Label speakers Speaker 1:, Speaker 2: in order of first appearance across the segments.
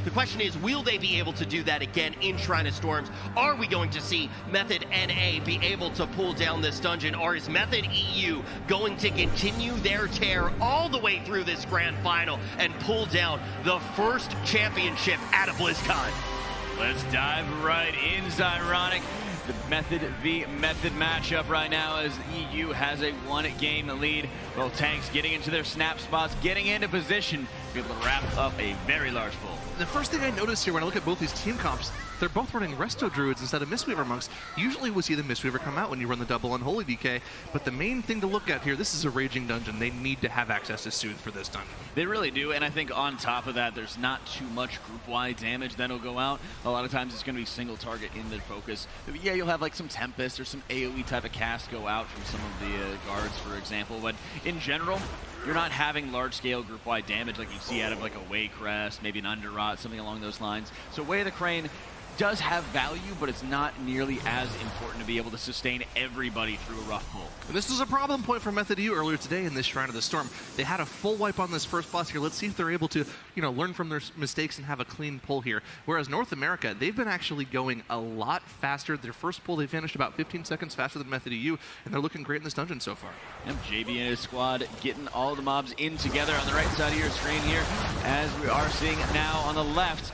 Speaker 1: The question is, will they be able to do that again in Shrine of Storms? Are we going to see Method NA be able to pull down this dungeon, or is Method EU going to continue their tear all the way through this grand final and pull down the first championship at a BlizzCon?
Speaker 2: Let's dive right in, Tyrannical. The Method v Method matchup right now as EU has a one-game lead. Both tanks getting into their snap spots, getting into position to be able to wrap up a very large pull.
Speaker 3: The first thing I noticed here when I look at both these team comps, they're both running Resto Druids instead of Mistweaver Monks. Usually we see the Mistweaver come out when you run the double Unholy DK, but the main thing to look at here, this is a Raging Dungeon. They need to have access to Soothe for this dungeon.
Speaker 2: They really do, and I think on top of that, there's not too much group-wide damage that'll go out. A lot of times it's going to be single target in the focus. Yeah, you'll have like some Tempest or some AoE type of cast go out from some of the guards, for example, but in general, you're not having large-scale group-wide damage like you see out of like a Waycrest, maybe an Underrot, something along those lines. So Way of the Crane does have value, but it's not nearly as important to be able to sustain everybody through a rough pull.
Speaker 3: And this was a problem point for Method EU earlier today in this Shrine of the Storm. They had a full wipe on this first boss here. Let's see if they're able to, learn from their mistakes and have a clean pull here. Whereas North America, they've been actually going a lot faster. Their first pull, they finished about 15 seconds faster than Method EU, and they're looking great in this dungeon so far.
Speaker 2: Yep, JB and his squad getting all the mobs in together on the right side of your screen here, as we are seeing now on the left,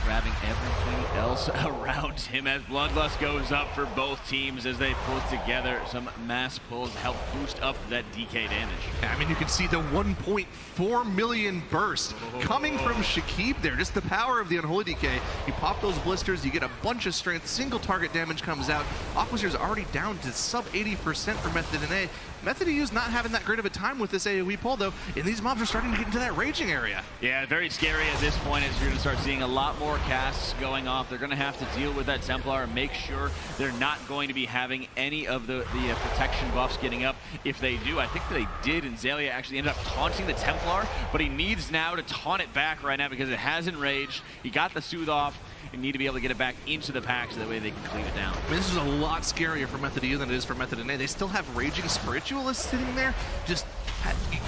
Speaker 2: grabbing everything else around him as Bloodlust goes up for both teams as they pull together some mass pulls to help boost up that DK damage.
Speaker 3: I mean, you can see the 1.4 million burst coming from Shakib there. Just the power of the Unholy DK. You pop those blisters, you get a bunch of strength, single target damage comes out. Aquaseer's already down to sub 80% for Method NA. Method EU's not having that great of a time with this AoE pull though, and these mobs are starting to get into that raging area.
Speaker 2: Yeah, very scary at this point as you're going to start seeing a lot more casts going off. They're going to have to deal with that Templar and make sure they're not going to be having any of the protection buffs getting up. If they do, I think they did, and Zalia actually ended up taunting the Templar, but he needs now to taunt it back right now because it has enraged. He got the Soothe off. You need to be able to get it back into the pack so that way they can clean it down.
Speaker 3: I mean, this is a lot scarier for Method EU than it is for Method NA. They still have Raging Spiritualists sitting there, just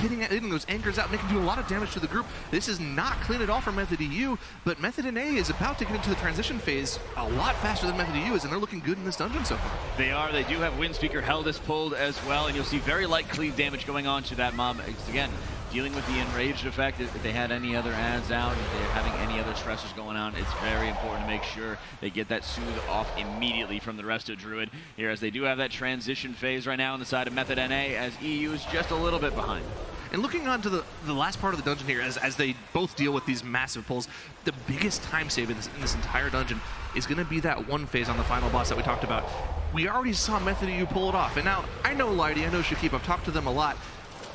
Speaker 3: hitting those anchors out, making do a lot of damage to the group. This is not clean at all for Method EU, but Method NA is about to get into the transition phase a lot faster than Method EU is, and they're looking good in this dungeon so far.
Speaker 2: They are. They do have Windspeaker Heldis pulled as well, and you'll see very light cleave damage going on to that mob. Again, dealing with the enraged effect, if they had any other adds out, if they're having any other stressors going on, it's very important to make sure they get that Soothe off immediately from the rest of Druid here, as they do have that transition phase right now on the side of Method NA, as EU is just a little bit behind.
Speaker 3: And looking on to the last part of the dungeon here, as they both deal with these massive pulls, the biggest time save in this entire dungeon is going to be that one phase on the final boss that we talked about. We already saw Method EU pull it off, and now I know Lighty, I know Shakib, I've talked to them a lot.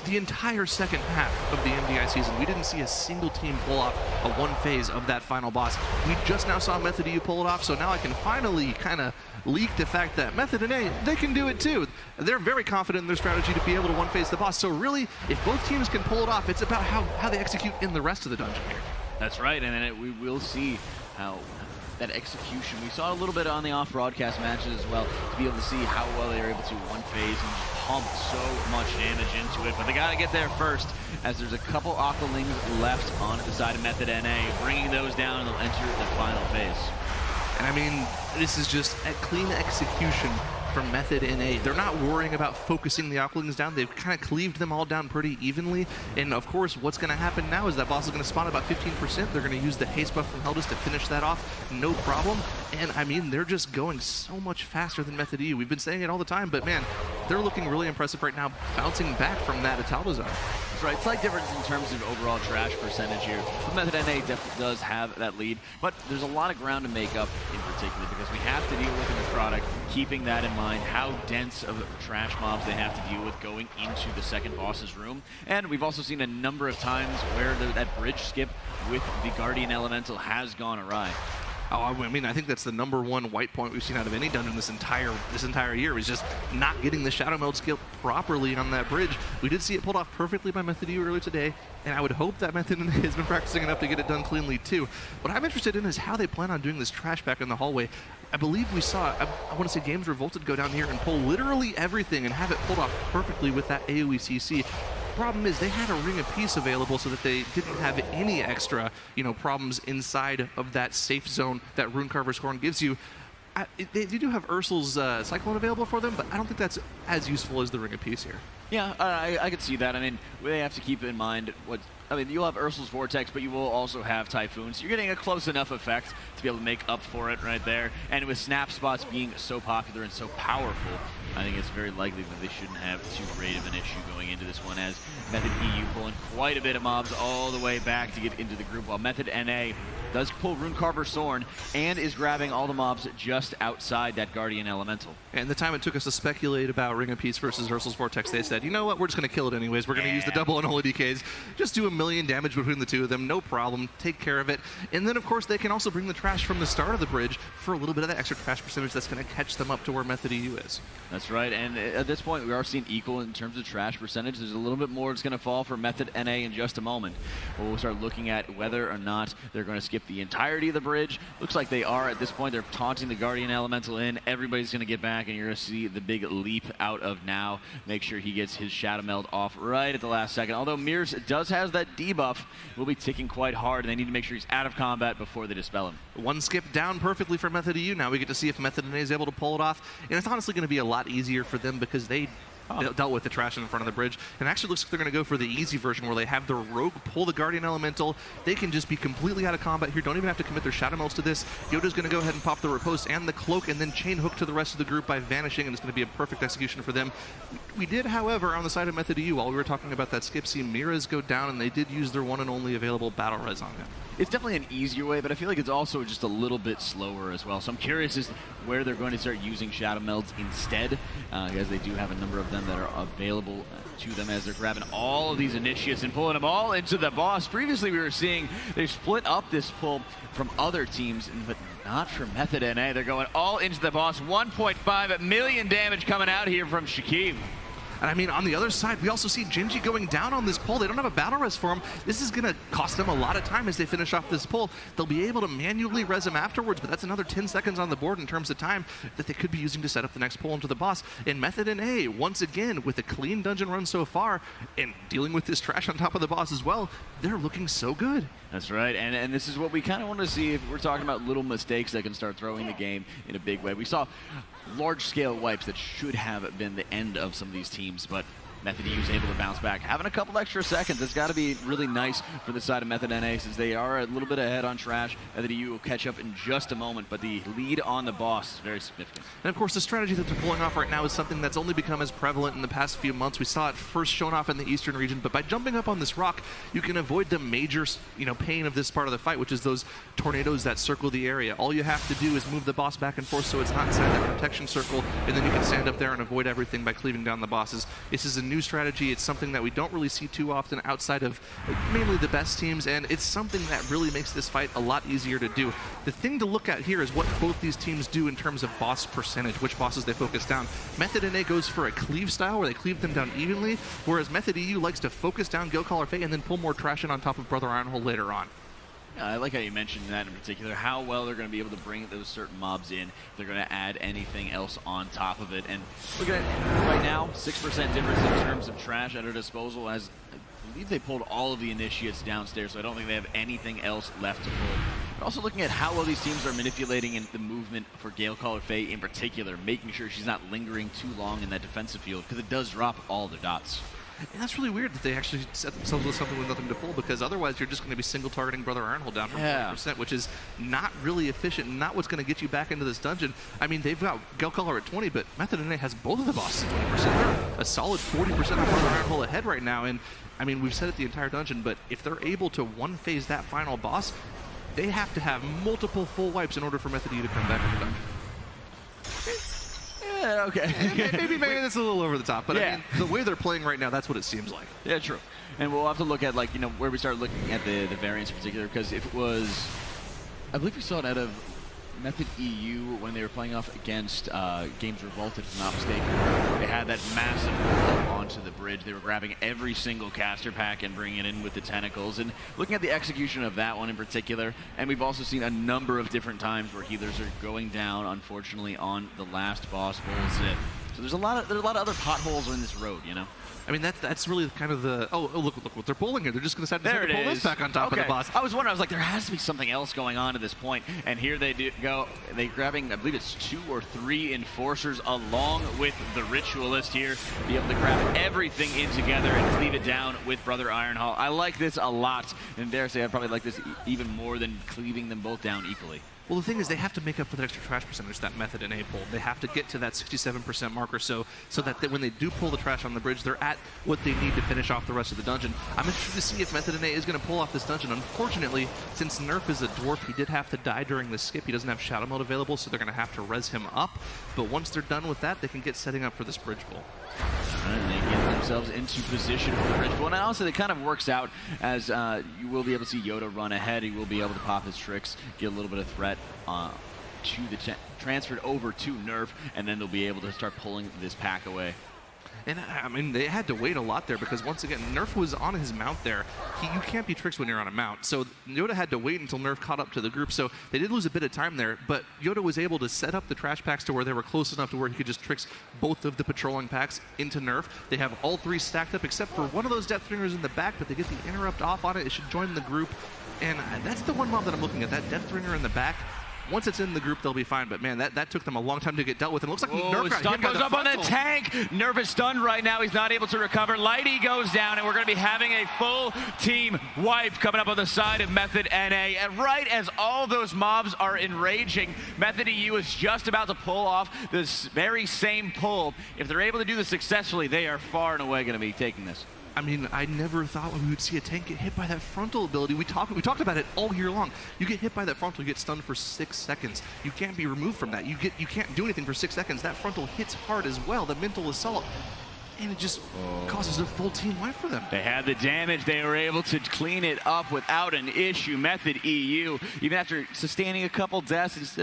Speaker 3: The entire second half of the MDI season, we didn't see a single team pull off a one phase of that final boss. We just now saw Method EU pull it off, so now I can finally kind of leak the fact that Method NA, they can do it too. They're very confident in their strategy to be able to one phase the boss. So really, if both teams can pull it off, it's about how they execute in the rest of the dungeon here.
Speaker 2: That's right, and then we will see how that execution. We saw a little bit on the off-broadcast matches as well to be able to see how well they were able to one phase and pump so much damage into it. But they got to get there first, as there's a couple Aqualings left on the side of Method NA. Bringing those down, and they'll enter the final phase.
Speaker 3: And I mean, this is just a clean execution from Method NA. They're not worrying about focusing the Aqualings down. They've kind of cleaved them all down pretty evenly. And of course, what's going to happen now is that boss is going to spawn about 15%. They're going to use the haste buff from Heldis to finish that off, no problem. And I mean, they're just going so much faster than Method EU. We've been saying it all the time, but man, they're looking really impressive right now, bouncing back from that Atal'Dazar.
Speaker 2: That's right. Slight difference in terms of overall trash percentage here. But Method NA definitely does have that lead, but there's a lot of ground to make up in particular because we have to deal with the Necrotic, keeping that in mind, how dense of trash mobs they have to deal with going into the second boss's room. And we've also seen a number of times where that bridge skip with the Guardian Elemental has gone awry.
Speaker 3: Oh, I mean, I think that's the #1 white point we've seen out of any dungeon this entire year, is just not getting the Shadow Meld skill properly on that bridge. We did see it pulled off perfectly by Method EU earlier today, and I would hope that Method has been practicing enough to get it done cleanly too. What I'm interested in is how they plan on doing this trash back in the hallway. I believe we saw, I want to say Games Revolted go down here and pull literally everything and have it pulled off perfectly with that AoE CC. Problem is, they had a ring of peace available so that they didn't have any extra, problems inside of that safe zone that Runecarver's Horn gives you. They do have Ursul's Cyclone available for them, but I don't think that's as useful as the Ring of Peace here.
Speaker 2: Yeah, I could see that. I mean, they have to keep in mind you'll have Ursul's Vortex, but you will also have Typhoon, so you're getting a close enough effect to be able to make up for it right there. And with Snap Spots being so popular and so powerful, I think it's very likely that they shouldn't have too great of an issue going into this one, as Method EU pulling quite a bit of mobs all the way back to get into the group, while Method NA does pull Runecarver's Sorn and is grabbing all the mobs just outside that Guardian Elemental.
Speaker 3: And the time it took us to speculate about Ring of Peace versus Ursul's Vortex, they said, you know what, we're just going to kill it anyways. We're going to use the double unholy DKs. Just do 1 million damage between the two of them, no problem. Take care of it. And then, of course, they can also bring the trash from the start of the bridge for a little bit of that extra trash percentage that's going to catch them up to where Method EU is.
Speaker 2: That's right, and at this point, we are seeing equal in terms of trash percentage. There's a little bit more that's going to fall for Method NA in just a moment. We'll start looking at whether or not they're going to skip the entirety of the bridge. Looks like they are at this point. They're taunting the Guardian Elemental in. Everybody's going to get back, and you're going to see the big leap out of Now. Make sure he gets his Shadow Meld off right at the last second. Although Mears does have that debuff, will be ticking quite hard, and they need to make sure he's out of combat before they dispel him.
Speaker 3: One skip down perfectly for Method EU. Now we get to see if Method NA is able to pull it off, and it's honestly going to be a lot easier for them because they dealt with the trash in front of the bridge, and actually looks like they're going to go for the easy version where they have their Rogue pull the Guardian Elemental. They can just be completely out of combat here, don't even have to commit their Shadow Melts to this. Yoda's going to go ahead and pop the Riposte and the Cloak, and then chain hook to the rest of the group by vanishing, and it's going to be a perfect execution for them. We did, however, on the side of Method EU, while we were talking about that skip, see Miras go down, and they did use their one and only available Battle Res on him.
Speaker 2: It's definitely an easier way, but I feel like it's also just a little bit slower as well. So I'm curious as to where they're going to start using Shadow Melds instead, because they do have a number of them that are available to them as they're grabbing all of these Initiates and pulling them all into the boss. Previously, we were seeing they split up this pull from other teams, but not for Method NA. They're going all into the boss. 1.5 million damage coming out here from Shaquem.
Speaker 3: And I mean, on the other side, we also see Genji going down on this pull. They don't have a battle res for him. This is going to cost them a lot of time as they finish off this pull. They'll be able to manually res him afterwards, but that's another 10 seconds on the board in terms of time that they could be using to set up the next pull into the boss. And Method NA, once again, with a clean dungeon run so far, and dealing with this trash on top of the boss as well, they're looking so good.
Speaker 2: That's right, and this is what we kind of want to see if we're talking about little mistakes that can start throwing the game in a big way. We saw large-scale wipes that should have been the end of some of these teams, but Method EU is able to bounce back. Having a couple extra seconds, it's got to be really nice for the side of Method NA, since they are a little bit ahead on trash. Method EU will catch up in just a moment, but the lead on the boss is very significant.
Speaker 3: And of course, the strategy that they're pulling off right now is something that's only become as prevalent in the past few months. We saw it first shown off in the eastern region, but by jumping up on this rock, you can avoid the major, pain of this part of the fight, which is those tornadoes that circle the area. All you have to do is move the boss back and forth so it's not inside that protection circle, and then you can stand up there and avoid everything by cleaving down the bosses. This is a new strategy. It's something that we don't really see too often outside of mainly the best teams, and it's something that really makes this fight a lot easier to do. The thing to look at here is what both these teams do in terms of boss percentage, which bosses they focus down. Method NA goes for a cleave style where they cleave them down evenly, whereas Method EU likes to focus down Guildcaller Fae and then pull more trash in on top of Brother Ironhole later on.
Speaker 2: I like how you mentioned that in particular, how well they're going to be able to bring those certain mobs in. They're going to add anything else on top of it. And look at it right now, 6% difference in terms of trash at their disposal, as I believe they pulled all of the Initiates downstairs, so I don't think they have anything else left to pull. But also looking at how well these teams are manipulating in the movement for Guildcaller Fae in particular, making sure she's not lingering too long in that defensive field, because it does drop all their dots.
Speaker 3: And that's really weird that they actually set themselves with something with nothing to pull, because otherwise you're just going to be single targeting Brother Ironhole down from 40%, which is not really efficient and not what's going to get you back into this dungeon. I mean, they've got Guildcaller at 20, but Method NA has both of the bosses at 20%. They're a solid 40% of Brother Ironhole ahead right now, and I mean, we've said it the entire dungeon, but if they're able to one-phase that final boss, they have to have multiple full wipes in order for Method EU to come back in the dungeon.
Speaker 2: Yeah, okay.
Speaker 3: maybe that's a little over the top, but
Speaker 2: yeah.
Speaker 3: I mean, the way they're playing right now, that's what it seems like.
Speaker 2: Yeah, true. And we'll have to look at, where we start looking at the variants in particular, because if it was, I believe we saw it out of Method EU when they were playing off against Games Revolted, if I'm not mistaken. They had that massive pull onto the bridge. They were grabbing every single caster pack and bringing it in with the tentacles. And looking at the execution of that one in particular, and we've also seen a number of different times where healers are going down, unfortunately, on the last boss, Bullzip. So there's a lot of other potholes in this road, you know.
Speaker 3: I mean, that's really kind of the... Oh, look what they're pulling here. They're just going to decide to pull this back on top of the boss.
Speaker 2: I was wondering, I was like, there has to be something else going on at this point. And here they go. They're grabbing, I believe it's 2 or 3 enforcers along with the ritualist here. Be able to grab everything in together and leave it down with Brother Ironhall. I like this a lot. And dare say I probably like this even more than cleaving them both down equally.
Speaker 3: Well, the thing is, they have to make up for that extra trash percentage that Method and A pulled. They have to get to that 67% marker so that when they do pull the trash on the bridge, they're at what they need to finish off the rest of the dungeon. I'm interested to see if Method and A is going to pull off this dungeon. Unfortunately, since Nerf is a dwarf, he did have to die during the skip. He doesn't have Shadow Mode available, so they're going to have to res him up. But once they're done with that, they can get setting up for this bridge pull.
Speaker 2: And they get themselves into position for the bridge pull. And also, it kind of works out as you will be able to see Yoda run ahead. He will be able to pop his tricks, get a little bit of threat to the transferred over to Nerf, and then they'll be able to start pulling this pack away.
Speaker 3: And I mean, they had to wait a lot there because once again, Nerf was on his mount there. You can't be tricked when you're on a mount. So Yoda had to wait until Nerf caught up to the group. So they did lose a bit of time there, but Yoda was able to set up the trash packs to where they were close enough to where he could just tricks both of the patrolling packs into Nerf. They have all 3 stacked up except for one of those Deathbringers in the back, but they get the interrupt off on it. It should join the group. And that's the one mob that I'm looking at, that Deathbringer in the back. Once it's in the group, they'll be fine. But man, that took them a long time to get dealt with. And it looks like Nerf got
Speaker 2: stun
Speaker 3: hit by
Speaker 2: goes
Speaker 3: the
Speaker 2: up on the
Speaker 3: frontal.
Speaker 2: tank. Nerf is stunned right now. He's not able to recover. Lighty goes down, and we're going to be having a full team wipe coming up on the side of Method NA. And right as all those mobs are enraging, Method EU is just about to pull off this very same pull. If they're able to do this successfully, they are far and away going to be taking this.
Speaker 3: I mean, I never thought we would see a tank get hit by that frontal ability. We talked about it all year long. You get hit by that frontal, you get stunned for 6 seconds. You can't be removed from that. You can't do anything for 6 seconds. That frontal hits hard as well, the mental assault. And it just causes a full team wipe for them.
Speaker 2: They had the damage. They were able to clean it up without an issue. Method EU, even after sustaining a couple deaths,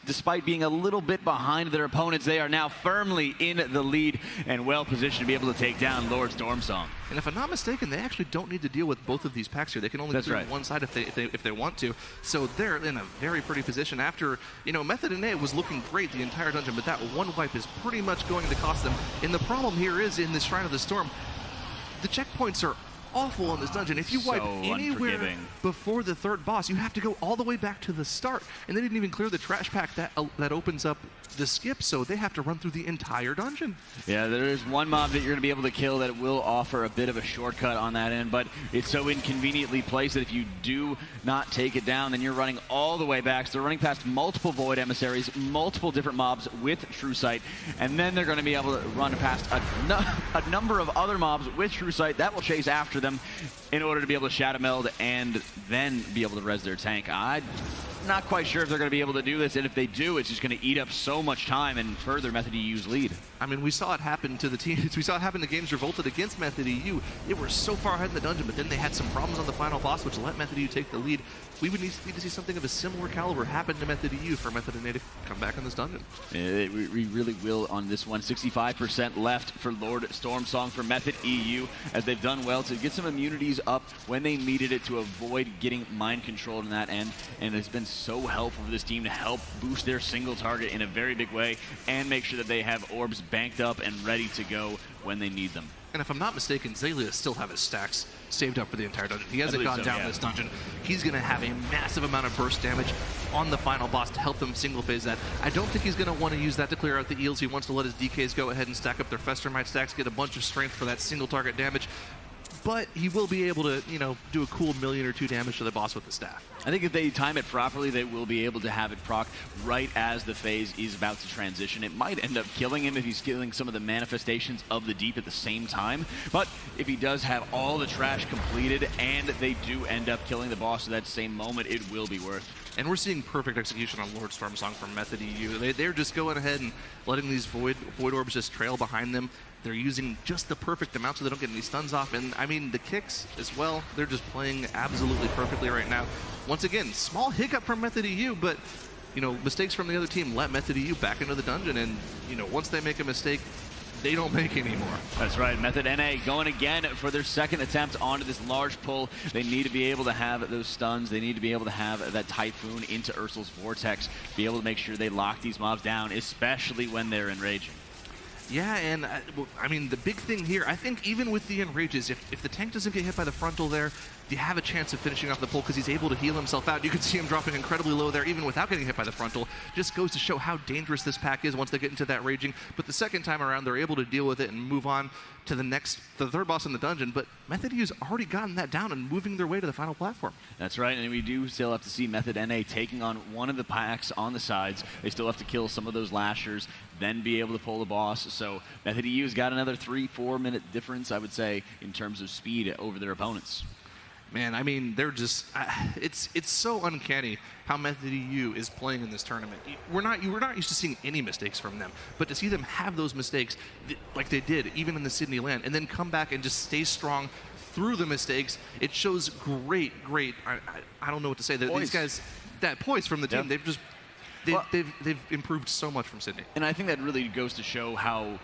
Speaker 2: despite being a little bit behind their opponents, they are now firmly in the lead and well positioned to be able to take down Lord Stormsong.
Speaker 3: And if I'm not mistaken, they actually don't need to deal with both of these packs here. They can only clear one side if they want to. So they're in a very pretty position after, Method and A was looking great the entire dungeon, but that one wipe is pretty much going to cost them. And the problem here is in this Shrine of the Storm, the checkpoints are awful on this dungeon. If you wipe anywhere before the 3rd boss, you have to go all the way back to the start. And they didn't even clear the trash pack that opens up the skip, so they have to run through the entire dungeon.
Speaker 2: Yeah, there is one mob that you're going to be able to kill that will offer a bit of a shortcut on that end, but it's so inconveniently placed that if you do not take it down, then you're running all the way back. So they're running past multiple Void Emissaries, multiple different mobs with True Sight, and then they're going to be able to run past a number of other mobs with True Sight that will chase after them in order to be able to Shadow Meld and then be able to res their tank. I'm not quite sure if they're going to be able to do this, and if they do, it's just going to eat up so much time and further Method EU's lead. I
Speaker 3: mean, we saw it happen to the teams. We saw it happen to games Revolted against Method EU. They were so far ahead in the dungeon, but then they had some problems on the final boss, which let Method EU take the lead. We would need to see something of a similar caliber happen to Method EU for Method NA to come back in this dungeon.
Speaker 2: We really will on this one. 65% left for Lord Stormsong for Method EU, as they've done well to get some immunities up when they needed it to avoid getting mind controlled in that end, and it's been so helpful for this team to help boost their single target in a very big way and make sure that they have orbs banked up and ready to go when they need them.
Speaker 3: And if I'm not mistaken, Zaylia still have his stacks saved up for the entire dungeon. He hasn't gone down this dungeon. He's going to have a massive amount of burst damage on the final boss to help them single phase that. I don't think he's going to want to use that to clear out the eels. He wants to let his DKs go ahead and stack up their Festermite stacks, get a bunch of strength for that single target damage. But he will be able to, do a cool 1 million or 2 damage to the boss with the staff.
Speaker 2: I think if they time it properly, they will be able to have it proc right as the phase is about to transition. It might end up killing him if he's killing some of the manifestations of the deep at the same time. But if he does have all the trash completed and they do end up killing the boss at that same moment, it will be worth.
Speaker 3: And we're seeing perfect execution on Lord Stormsong from Method EU. They're just going ahead and letting these void orbs just trail behind them. They're using just the perfect amount so they don't get any stuns off. And I mean, the kicks as well, they're just playing absolutely perfectly right now. Once again, small hiccup from Method EU, but mistakes from the other team let Method EU back into the dungeon. And once they make a mistake, they don't make anymore.
Speaker 2: That's right. Method NA going again for their second attempt onto this large pull. They need to be able to have those stuns. They need to be able to have that Typhoon into Ursul's Vortex, be able to make sure they lock these mobs down, especially when they're enraging.
Speaker 3: Yeah, and well, I mean, the big thing here, I think even with the Enrages, if the tank doesn't get hit by the frontal there, you have a chance of finishing off the pull because he's able to heal himself out. You can see him dropping incredibly low there even without getting hit by the frontal. Just goes to show how dangerous this pack is once they get into that raging. But the second time around, they're able to deal with it and move on to the third boss in the dungeon. But Method U's already gotten that down and moving their way to the final platform.
Speaker 2: That's right, and we do still have to see Method NA taking on one of the packs on the sides. They still have to kill some of those lashers, then be able to pull the boss. So Method EU's got another 3-4 minute difference, I would say, in terms of speed over their opponents.
Speaker 3: Man, I mean, they're just, it's so uncanny how Method EU is playing in this tournament. We're not used to seeing any mistakes from them, but to see them have those mistakes like they did, even in the Sydney LAN, and then come back and just stay strong through the mistakes, it shows great, I don't know what to say. These guys, that poise from the team,
Speaker 2: yep.
Speaker 3: they've improved so much from Sydney.
Speaker 2: And I think that really goes to show how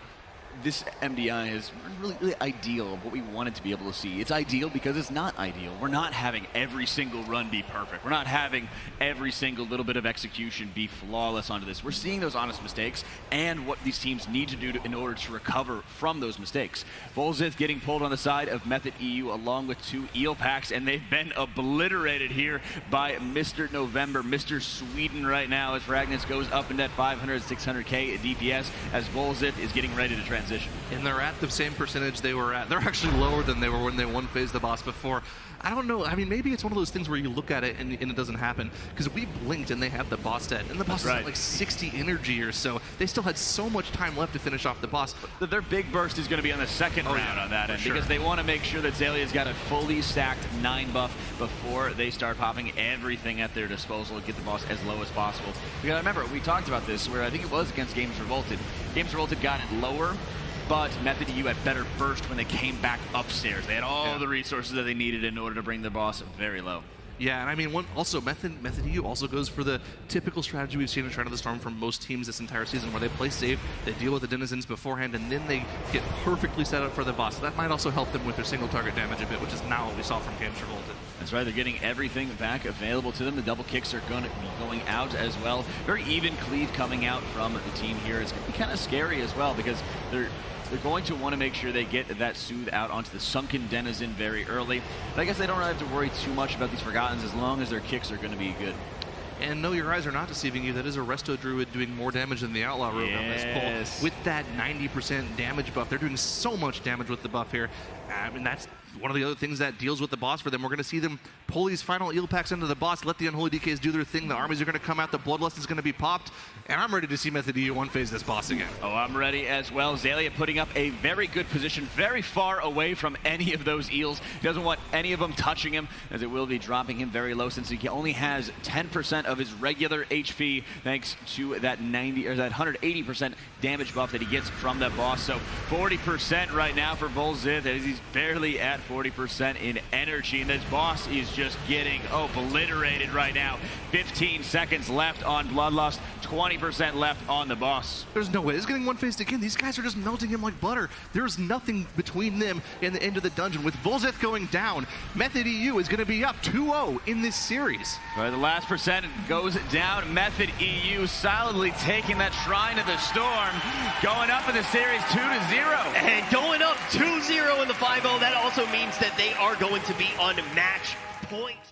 Speaker 2: this MDI is really ideal of what we wanted to be able to see. It's ideal because it's not ideal. We're not having every single run be perfect. We're not having every single little bit of execution be flawless onto this. We're seeing those honest mistakes and what these teams need to do in order to recover from those mistakes. Volzith getting pulled on the side of Method EU along with 2 eel packs, and they've been obliterated here by Mr. November, Mr. Sweden right now as Fragnis goes up in that 500, 600k DPS as Volzith is getting ready to transition.
Speaker 3: And they're at the same percentage they were at. They're actually lower than they were when they one-phased the boss before. I don't know. I mean, maybe it's one of those things where you look at it and it doesn't happen. Because we blinked and they have the boss dead. And the boss is at like 60 energy or so. They still had so much time left to finish off the boss.
Speaker 2: But their big burst is going to be on the second round on that end.
Speaker 3: Sure.
Speaker 2: Because they want to make sure that Zalia's got a fully stacked 9 buff before they start popping everything at their disposal to get the boss as low as possible. Because I remember, we talked about this where I think it was against Games Revolted. Games Revolted got it lower, but Method EU had better burst when they came back upstairs. They had all the resources that they needed in order to bring the boss very low.
Speaker 3: Yeah, and I mean, Method EU also goes for the typical strategy we've seen in Shrine of the Storm from most teams this entire season, where they play safe, they deal with the denizens beforehand, and then they get perfectly set up for the boss. So that might also help them with their single target damage a bit, which is not what we saw from Games Revolted.
Speaker 2: That's right, they're getting everything back available to them. The double kicks are going to be going out as well. Very even cleave coming out from the team here. It's going to be kind of scary as well because they're going to want to make sure they get that soothe out onto the sunken denizen very early. But I guess they don't really have to worry too much about these Forgottens as long as their kicks are going to be good.
Speaker 3: And no, your eyes are not deceiving you. That is a Resto Druid doing more damage than the Outlaw Rogue on this pull. With that 90% damage buff, they're doing so much damage with the buff here. I mean, that's one of the other things that deals with the boss for them. We're going to see them pull these final eel packs into the boss, let the Unholy DKs do their thing. The armies are going to come out, the Bloodlust is going to be popped, and I'm ready to see Method EU one-phase this boss again.
Speaker 2: Oh, I'm ready as well. Zalia putting up a very good position, very far away from any of those eels. He doesn't want any of them touching him, as it will be dropping him very low since he only has 10% of his regular HP, thanks to that 180% damage buff that he gets from that boss. So 40% right now for Volzith, as he's barely at 40% in energy, and this boss is just getting obliterated right now. 15 seconds left on Bloodlust, 20% left on the boss.
Speaker 3: There's no way. This is getting one-phased again. These guys are just melting him like butter. There's nothing between them and the end of the dungeon. With Volzith going down, Method EU is going to be up 2-0 in this series.
Speaker 2: Right, the last percent goes down. Method EU solidly taking that Shrine of the Storm, going up in the series 2-0.
Speaker 1: And going up 2-0 in the 5-0, that also means that they are going to be on match point.